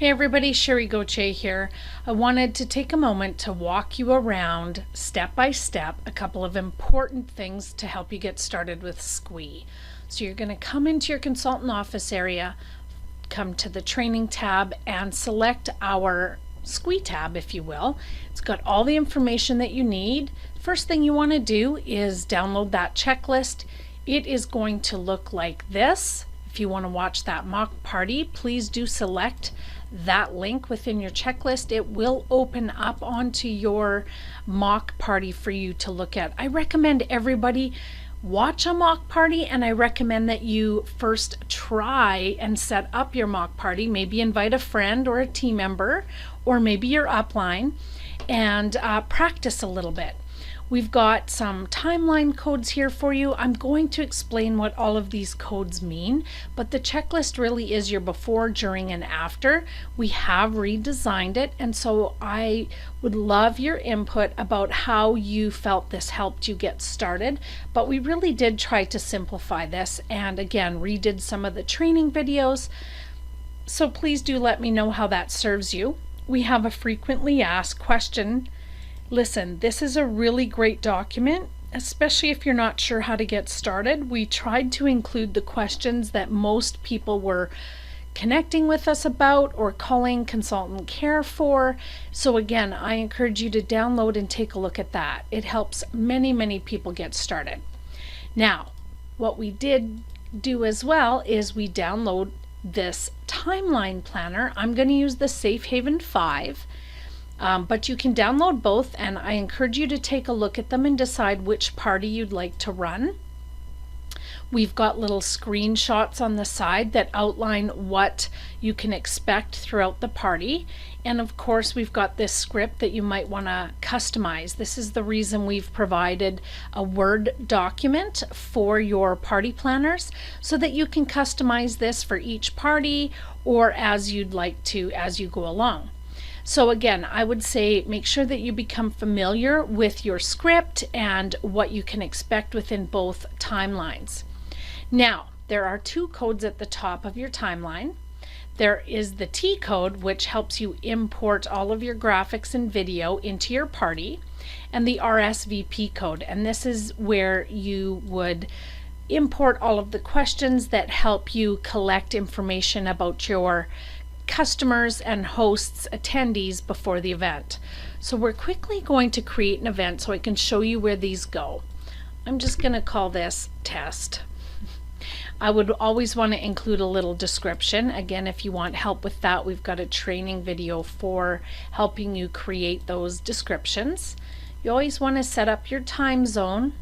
Hey everybody, Sherry Gauthier here. I wanted to take a moment to walk you around step by step a couple of important things to help you get started with Squee. So you're going to come into your consultant office area, come to the training tab and select our Squee tab, if you will. It's got all the information that you need. First thing you want to do is download that checklist. It is going to look like this. If you want to watch that mock party, please do select that link within your checklist. It will open up onto your mock party for you to look at. I recommend everybody watch a mock party, and I recommend that you first try and set up your mock party. Maybe invite a friend or a team member or maybe your upline and practice a little bit. We've got some timeline codes here for you. I'm going to explain what all of these codes mean, but the checklist really is your before, during, and after. We have redesigned it, and so I would love your input about how you felt this helped you get started. But we really did try to simplify this, and again, redid some of the training videos. So please do let me know how that serves you. We have a frequently asked question. Listen, this is a really great document, especially if you're not sure how to get started. We tried to include the questions that most people were connecting with us about or calling consultant care for. So again, I encourage you to download and take a look at that. It helps many people get started. Now, what we did do as well is we download this timeline planner. I'm going to use the Safe Haven 5. But you can download both, and I encourage you to take a look at them and decide which party you'd like to run. We've got little screenshots on the side that outline what you can expect throughout the party. And of course, we've got this script that you might want to customize. This is the reason we've provided a Word document for your party planners so that you can customize this for each party or as you'd like to as you go along. So again, I would say make sure that you become familiar with your script and what you can expect within both timelines. Now, there are two codes at the top of your timeline. There is the T code, which helps you import all of your graphics and video into your party, and the RSVP code. And this is where you would import all of the questions that help you collect information about your customers and hosts, attendees before the event. So we're quickly going to create an event so I can show you where these go. I'm just going to call this test. I would always want to include a little description. Again, if you want help with that, we've got a training video for helping you create those descriptions. You always want to set up your time zone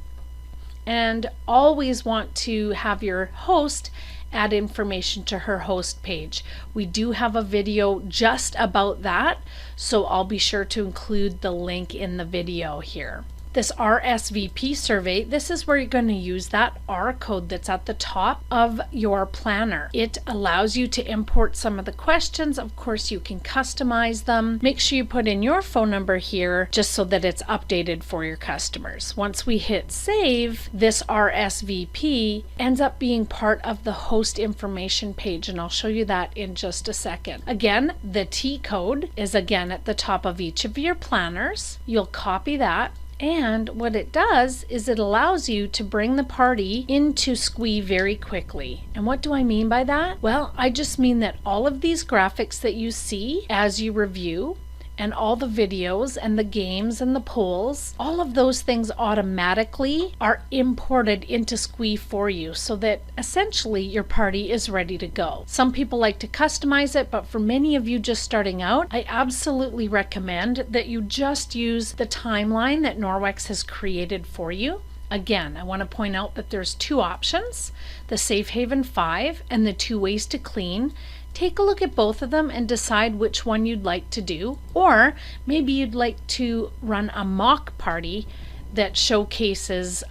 and always want to have your host add information to her host page. We do have a video just about that, so I'll be sure to include the link in the video here. This RSVP survey, this is where you're going to use that R code that's at the top of your planner. It allows you to import some of the questions. Of course, you can customize them. Make sure you put in your phone number here just so that it's updated for your customers. Once we hit save, this RSVP ends up being part of the host information page, and I'll show you that in just a second. Again, the T code is again at the top of each of your planners. You'll copy that. And what it does is it allows you to bring the party into Squee very quickly. And what do I mean by that? Well, I just mean that all of these graphics that you see as you review, and all the videos and the games and the polls, all of those things automatically are imported into Squee for you so that essentially your party is ready to go. Some people like to customize it, but for many of you just starting out, I absolutely recommend that you just use the timeline that Norwex has created for you. Again, I want to point out that there's two options, the Safe Haven 5 and the 2 Ways to Clean. Take a look at both of them and decide which one you'd like to do, or maybe you'd like to run a mock party that showcases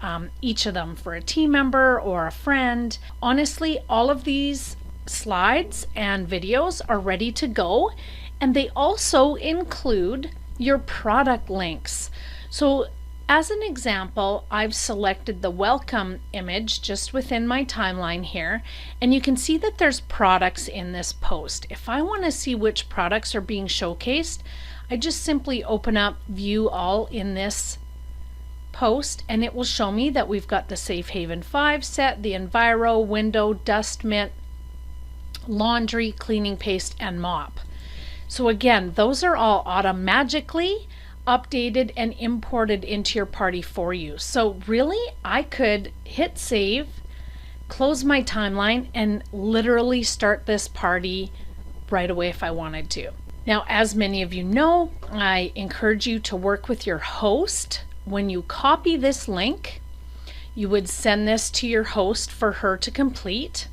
each of them for a team member or a friend. Honestly, all of these slides and videos are ready to go, and they also include your product links. So As an example, I've selected the welcome image just within my timeline here, and you can see that there's products in this post. If I want to see which products are being showcased, I just simply open up View All in this post, and it will show me that we've got the Safe Haven 5 set, the Enviro, Window, Dust Mitt, Laundry, Cleaning Paste, and Mop. So again, those are all automatically updated and imported into your party for you. So really, I could hit save, close my timeline, and literally start this party right away if I wanted to. Now, as many of you know, I encourage you to work with your host. When you copy this link, you would send this to your host for her to complete.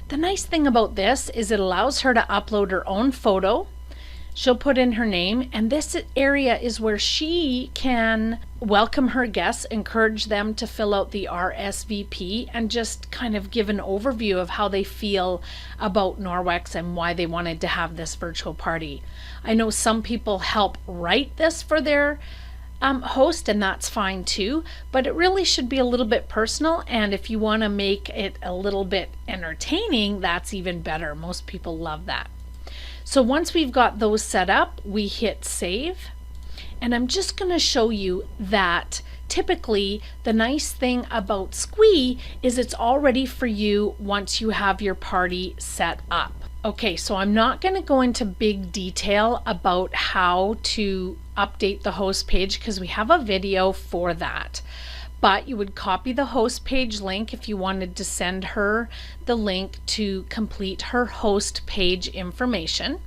The nice thing about this is it allows her to upload her own photo. She'll put in her name, and this area is where she can welcome her guests, encourage them to fill out the RSVP, and just kind of give an overview of how they feel about Norwex and why they wanted to have this virtual party. I know some people help write this for their host, and that's fine too, but it really should be a little bit personal, and if you want to make it a little bit entertaining, that's even better. Most people love that. So once we've got those set up, we hit save, and I'm just going to show you that typically the nice thing about Squee is it's all ready for you once you have your party set up. Okay, so I'm not going to go into big detail about how to update the host page because we have a video for that. But you would copy the host page link if you wanted to send her the link to complete her host page information.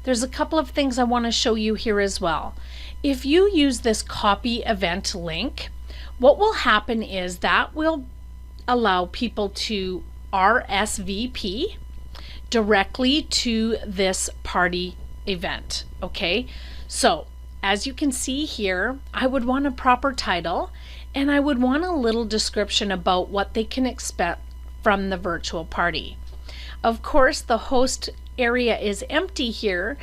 There's a couple of things I want to show you here as well. If you use this copy event link, what will happen is that will allow people to RSVP directly to this party event. Okay, so as you can see here, I would want a proper title, and I would want a little description about what they can expect from the virtual party. Of course, the host area is empty here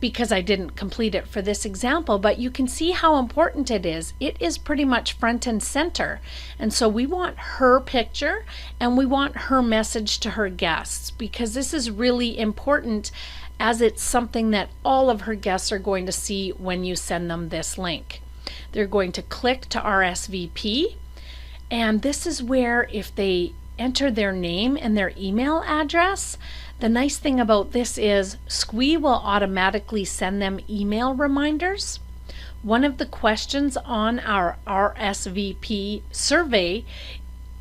because I didn't complete it for this example, but you can see how important it is. It is pretty much front and center. And so we want her picture and we want her message to her guests, because this is really important as it's something that all of her guests are going to see when you send them this link. They're going to click to RSVP, and this is where if they enter their name and their email address, the nice thing about this is Squee will automatically send them email reminders. One of the questions on our RSVP survey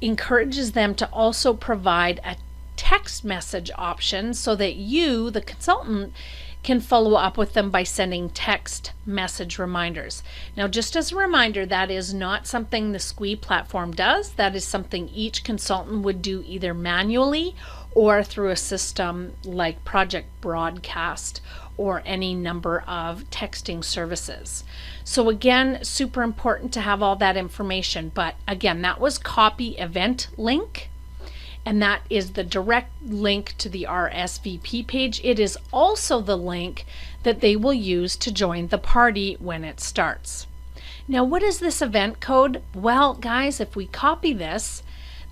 encourages them to also provide a text message option so that you, the consultant, can follow up with them by sending text message reminders. Now, just as a reminder, that is not something the Squee platform does. That is something each consultant would do either manually or through a system like Project Broadcast or any number of texting services. So again, super important to have all that information. But again, that was copy event link, and that is the direct link to the RSVP page. It is also the link that they will use to join the party when it starts. Now, what is this event code? Well, guys, if we copy this,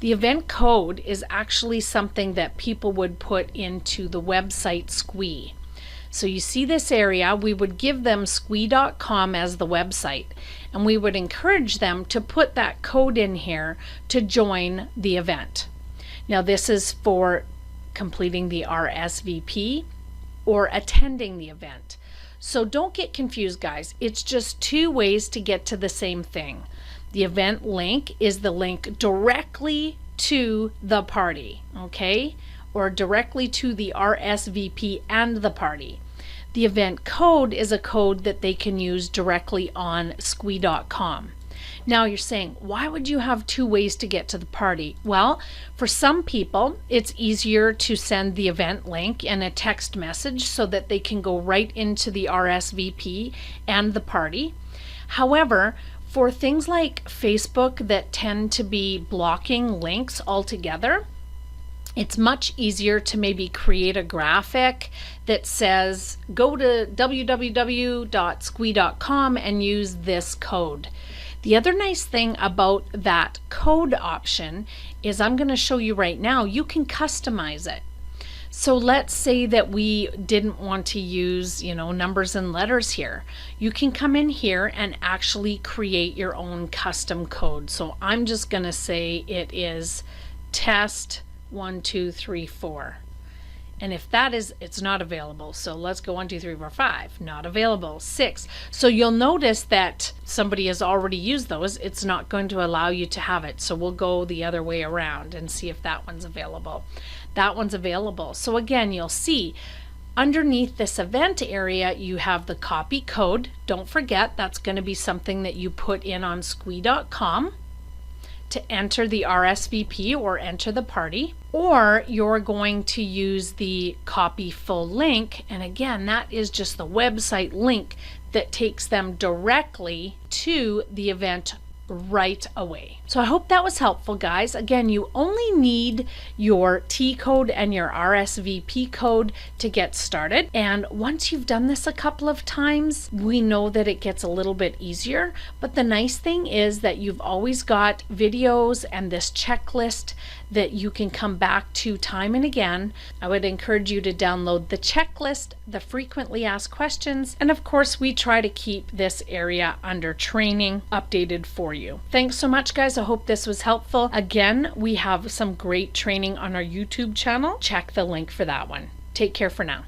the event code is actually something that people would put into the website Squee. So you see this area, we would give them squee.com as the website, and we would encourage them to put that code in here to join the event. Now, this is for completing the RSVP or attending the event. So don't get confused, guys. It's just two ways to get to the same thing. The event link is the link directly to the party, okay? Or directly to the RSVP and the party. The event code is a code that they can use directly on squee.com. Now you're saying, why would you have two ways to get to the party? Well, for some people, it's easier to send the event link and a text message so that they can go right into the RSVP and the party. However, for things like Facebook that tend to be blocking links altogether, it's much easier to maybe create a graphic that says, go to www.squee.com and use this code. The other nice thing about that code option is I'm going to show you right now, you can customize it. So let's say that we didn't want to use, numbers and letters here. You can come in here and actually create your own custom code. So I'm just going to say it is test 1, 2, 3, 4. And if that is, it's not available. So let's go 1, 2, 3, 4, 5. Not available. 6. So you'll notice that somebody has already used those. It's not going to allow you to have it. So we'll go the other way around and see if that one's available. That one's available. So again, you'll see underneath this event area, you have the copy code. Don't forget, that's going to be something that you put in on squee.com to enter the RSVP or enter the party, or you're going to use the copy full link. And again, that is just the website link that takes them directly to the event right away. So I hope that was helpful, guys. Again, you only need your T code and your RSVP code to get started. And once you've done this a couple of times, we know that it gets a little bit easier. But the nice thing is that you've always got videos and this checklist that you can come back to time and again. I would encourage you to download the checklist, the frequently asked questions, and of course we try to keep this area under training updated for you. Thanks so much, guys. I hope this was helpful. Again, we have some great training on our YouTube channel. Check the link for that one. Take care for now.